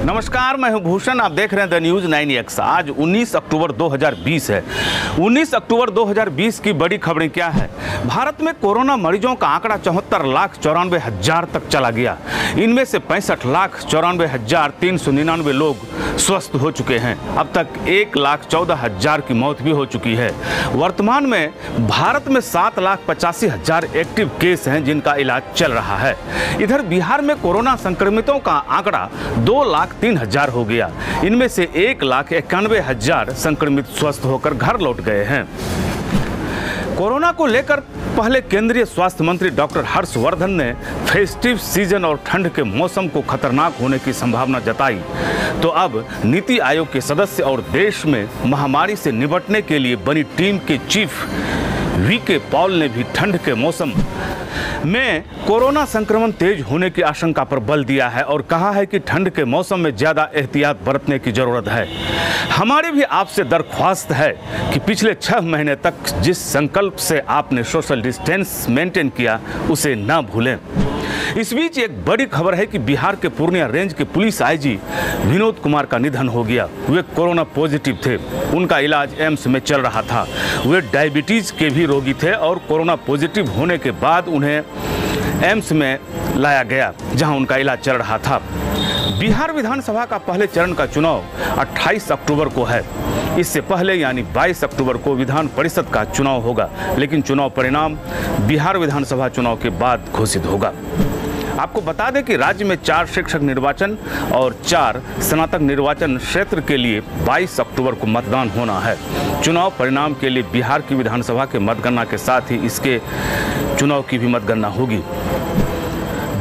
नमस्कार, मैं हूं भूषण। आप देख रहे हैं द न्यूज़ 9X। आज 19 अक्टूबर 2020 है। 19 अक्टूबर 2020 की बड़ी खबरें क्या है? भारत में कोरोना मरीजों का आंकड़ा 74,94,000 तक चला गया। इनमें से 65,94,399 लोग स्वस्थ हो चुके हैं। अब तक 1,14,000 की मौत भी हो चुकी है। वर्तमान में भारत में 7,85,000 एक्टिव केस हैं जिनका इलाज चल रहा है। इधर बिहार में कोरोना संक्रमितों का आंकड़ा 2,03,000 हो गया। इनमें से 1,91,000 संक्रमित स्वस्थ होकर घर लौट गए हैं। कोरोना को लेकर पहले केंद्रीय स्वास्थ्य मंत्री डॉक्टर हर्षवर्धन ने फेस्टिव सीजन और ठंड के मौसम को खतरनाक होने की संभावना जताई, तो अब नीति आयोग के सदस्य और देश में महामारी से निपटने के लिए बनी टीम के चीफ वीके पॉल ने भी ठंड के मौसम में कोरोना संक्रमण तेज होने की आशंका पर बल दिया है और कहा है कि ठंड के मौसम में ज़्यादा एहतियात बरतने की ज़रूरत है। हमारी भी आपसे दरख्वास्त है कि पिछले 6 महीने तक जिस संकल्प से आपने सोशल डिस्टेंस मेंटेन किया उसे ना भूलें। इस बीच एक बड़ी खबर है कि बिहार के पूर्णिया रेंज के पुलिस आईजी विनोद कुमार का निधन हो गया। वे कोरोना पॉजिटिव थे। उनका इलाज एम्स में चल रहा था। वे डायबिटीज़ के भी रोगी थे और कोरोना पॉजिटिव होने के बाद उन्हें एम्स में लाया गया, जहां उनका इलाज चल रहा था। बिहार विधानसभा का पहले चरण का चुनाव 28 अक्टूबर को है। इससे पहले यानी 22 अक्टूबर को विधान परिषद का चुनाव होगा, लेकिन चुनाव परिणाम बिहार विधानसभा चुनाव के बाद घोषित होगा। आपको बता दें कि राज्य में 4 शिक्षक निर्वाचन और 4 स्नातक निर्वाचन क्षेत्र के लिए 22 अक्टूबर को मतदान होना है। चुनाव परिणाम के लिए बिहार की विधानसभा के मतगणना के साथ ही इसके चुनाव की भी मतगणना होगी।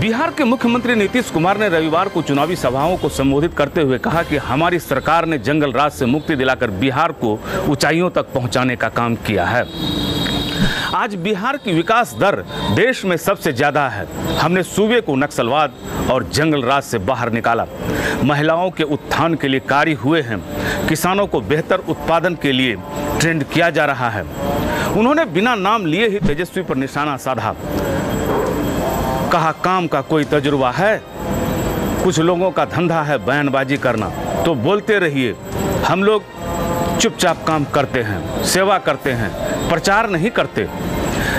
बिहार के मुख्यमंत्री नीतीश कुमार ने रविवार को चुनावी सभाओं को संबोधित करते हुए कहा कि हमारी सरकार ने जंगल राज से मुक्ति दिलाकर बिहार को ऊंचाइयों तक पहुंचाने का काम किया है। आज बिहार की विकास दर देश में सबसे ज़्यादा है। हमने सूबे को नक्सलवाद और जंगल राज से बाहर निकाला। महिलाओं के उत्थान के लिए कार्य हुए हैं। किसानों को बेहतर उत्पादन के लिए ट्रेंड किया जा रहा है। उन्होंने बिना नाम लिए ही तेजस्वी पर निशाना साधा। कहा, काम का कोई तजुर्बा है? कुछ लोगों का धंधा है बयानबाजी करना, तो बोलते रहिए। हम लोग चुपचाप काम करते हैं, सेवा करते हैं, प्रचार नहीं करते।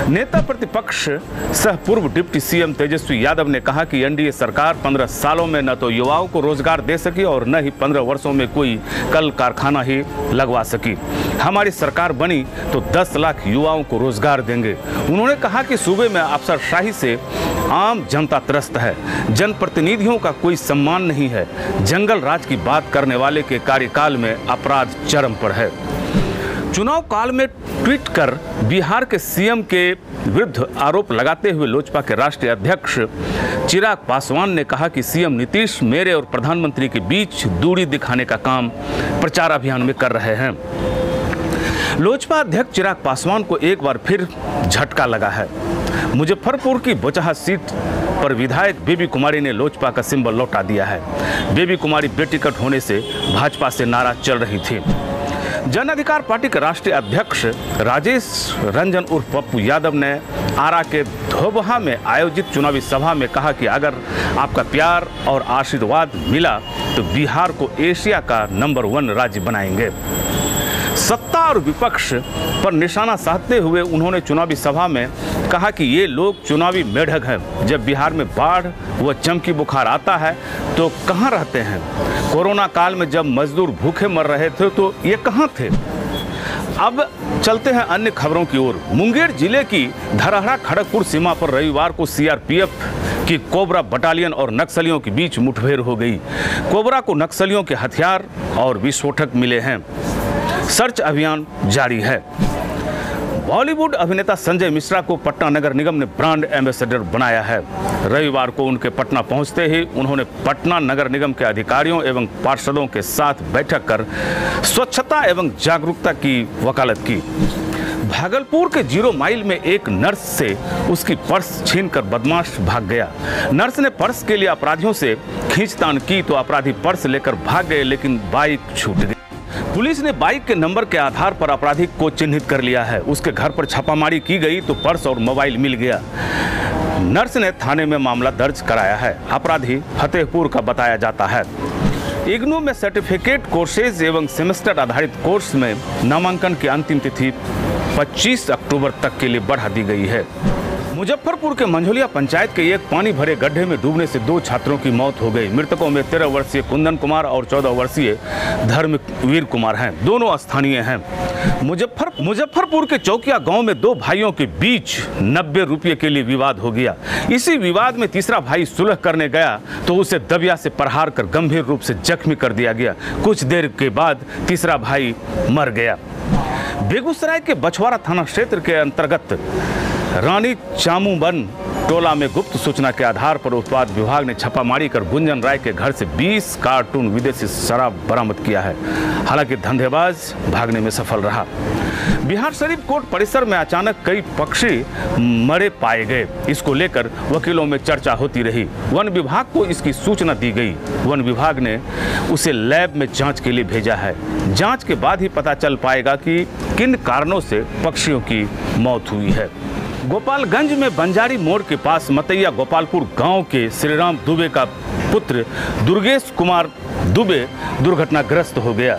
नेता प्रतिपक्ष सह पूर्व डिप्टी सीएम तेजस्वी यादव ने कहा कि एनडीए सरकार 15 सालों में न तो युवाओं को रोजगार दे सकी और न ही 15 वर्षों में कोई कल कारखाना ही लगवा सकी। हमारी सरकार बनी तो 10 लाख युवाओं को रोजगार देंगे। उन्होंने कहा कि सूबे में अफसरशाही से आम जनता त्रस्त है। जनप्रतिनिधियों का कोई सम्मान नहीं है। जंगल राज की बात करने वाले के कार्यकाल में अपराध चरम पर है। चुनाव काल में ट्वीट कर बिहार के सीएम के विरुद्ध आरोप लगाते हुए लोजपा के राष्ट्रीय अध्यक्ष चिराग पासवान ने कहा कि सीएम नीतीश मेरे और प्रधानमंत्री के बीच दूरी दिखाने का काम प्रचार अभियान में कर रहे हैं। लोजपा अध्यक्ष चिराग पासवान को एक बार फिर झटका लगा है। मुजफ्फरपुर की बोचहा सीट पर विधायक बेबी कुमारी ने लोजपा का सिंबल लौटा दिया है। बेबी कुमारी बेटिकट होने से भाजपा से नाराज चल रही थी। जन अधिकार पार्टी के राष्ट्रीय अध्यक्ष राजेश रंजन उर्फ पप्पू यादव ने आरा के धोबहा में आयोजित चुनावी सभा में कहा कि अगर आपका प्यार और आशीर्वाद मिला तो बिहार को एशिया का नंबर 1 राज्य बनाएंगे। सत्ता और विपक्ष पर निशाना साधते हुए उन्होंने चुनावी सभा में कहा कि ये लोग चुनावी मेढक हैं। जब बिहार में बाढ़ व चमकी बुखार आता है तो कहाँ रहते हैं? कोरोना काल में जब मजदूर भूखे मर रहे थे तो ये कहाँ थे? अब चलते हैं अन्य खबरों की ओर। मुंगेर जिले की धरहरा खड़गपुर सीमा पर रविवार को सीआरपीएफ की कोबरा बटालियन और नक्सलियों के बीच मुठभेड़ हो गई। कोबरा को नक्सलियों के हथियार और विस्फोटक मिले हैं। सर्च अभियान जारी है। बॉलीवुड अभिनेता संजय मिश्रा को पटना नगर निगम ने ब्रांड एम्बेसडर बनाया है। रविवार को उनके पटना पहुंचते ही उन्होंने पटना नगर निगम के अधिकारियों एवं पार्षदों के साथ बैठक कर स्वच्छता एवं जागरूकता की वकालत की। भागलपुर के 0 माइल में एक नर्स से उसकी पर्स छीनकर बदमाश भाग गया। नर्स ने पर्स के लिए अपराधियों से खींचतान की तो अपराधी पर्स लेकर भाग गए, लेकिन बाइक छूट गई। पुलिस ने बाइक के नंबर के आधार पर अपराधी को चिन्हित कर लिया है। उसके घर पर छापामारी की गई तो पर्स और मोबाइल मिल गया। नर्स ने थाने में मामला दर्ज कराया है। अपराधी फतेहपुर का बताया जाता है। इग्नू में सर्टिफिकेट कोर्सेज एवं सेमेस्टर आधारित कोर्स में नामांकन की अंतिम तिथि 25 अक्टूबर तक के लिए बढ़ा दी गई है। मुजफ्फरपुर के मंझोलिया पंचायत के एक पानी भरे गड्ढे में डूबने से 2 छात्रों की मौत हो गई। मृतकों में 13 वर्षीय कुंदन कुमार और 14 वर्षीय धर्मवीर कुमार हैं। दोनों स्थानीय हैं। मुजफ्फरपुर के चौकिया गांव में 2 भाइयों के बीच 90 रुपये के लिए विवाद हो गया। इसी विवाद में तीसरा भाई सुलह करने गया तो उसे दबिया से प्रहार कर गंभीर रूप से जख्मी कर दिया गया। कुछ देर के बाद तीसरा भाई मर गया। बेगूसराय के बछवाड़ा थाना क्षेत्र के अंतर्गत रानी चामूबन टोला में गुप्त सूचना के आधार पर उत्पाद विभाग ने छापामारी कर गुंजन राय के घर से 20 कार्टून विदेशी शराब बरामद किया है। हालांकि धंधेबाज भागने में सफल रहा। बिहार शरीफ कोर्ट परिसर में अचानक कई पक्षी मरे पाए गए। इसको लेकर वकीलों में चर्चा होती रही। वन विभाग को इसकी सूचना दी गई। वन विभाग ने उसे लैब में जांच के लिए भेजा है। जांच के बाद ही पता चल पाएगा कि किन कारणों से पक्षियों की मौत हुई है। गोपालगंज में बंजारी मोड़ के पास मतैया गोपालपुर गांव के श्रीराम दुबे का पुत्र दुर्गेश कुमार दुबे दुर्घटनाग्रस्त हो गया।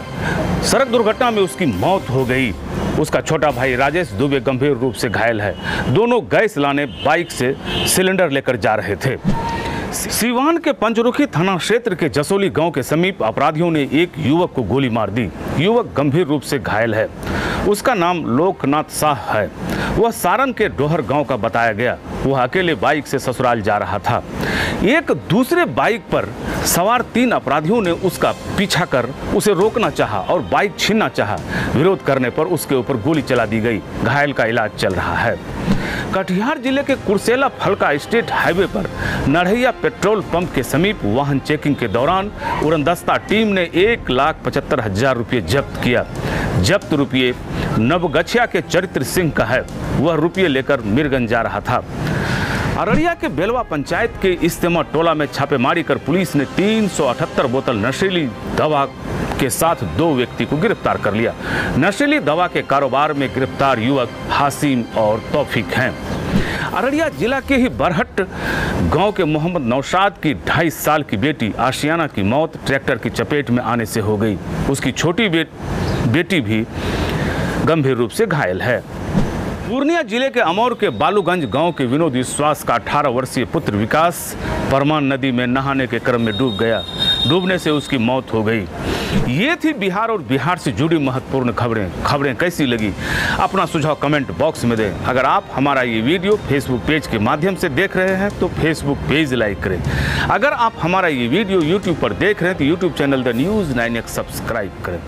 सड़क दुर्घटना में उसकी मौत हो गई। उसका छोटा भाई राजेश दुबे गंभीर रूप से घायल है। दोनों गैस लाने बाइक से सिलेंडर लेकर जा रहे थे। सीवान के पंचरुखी थाना क्षेत्र के जसोली गांव के समीप अपराधियों ने एक युवक को गोली मार दी। युवक गंभीर रूप से घायल है। उसका नाम लोकनाथ शाह है। वह सारण के डोहर गांव का बताया गया। वह अकेले बाइक से ससुराल जा रहा था। एक दूसरे बाइक पर सवार 3 अपराधियों ने उसका पीछा कर उसे रोकना चाहा और बाइक छीनना चाहा। विरोध करने पर उसके ऊपर गोली चला दी गई। घायल का इलाज चल रहा है। कटिहार जिले के कुर्सेला फलका स्टेट हाईवे पर नढ़ैया पेट्रोल पंप के समीप वाहन चेकिंग के दौरान उड़नदस्ता टीम ने 1,75,000 रुपये जब्त किया। जब्त रुपये नवगछिया के चरित्र सिंह का है। वह रुपये लेकर मीरगंज जा रहा था। अररिया के बेलवा पंचायत के इस्तेमा टोला में छापेमारी कर पुलिस ने 378 बोतल नशीली दवा के साथ 2 व्यक्ति को गिरफ्तार कर लिया। नशीली दवा के कारोबार में गिरफ्तार युवक हासिम और तौफीक हैं। अररिया जिला के ही बरहट गांव के मोहम्मद नौशाद की 2.5 साल की बेटी आशियाना की मौत ट्रैक्टर की चपेट में आने से हो गई। उसकी छोटी बेटी भी गंभीर रूप से घायल है। पूर्णिया जिले के अमौर के बालूगंज गांव के विनोद विश्वास का 18 वर्षीय पुत्र विकास परमान नदी में नहाने के क्रम में डूब गया। डूबने से उसकी मौत हो गई। ये थी बिहार और बिहार से जुड़ी महत्वपूर्ण खबरें कैसी लगी अपना सुझाव कमेंट बॉक्स में दें। अगर आप हमारा ये वीडियो फेसबुक पेज के माध्यम से देख रहे हैं तो फेसबुक पेज लाइक करें। अगर आप हमारा ये वीडियो यूट्यूब पर देख रहे हैं तो YouTube channel the news 9X subscribe करें।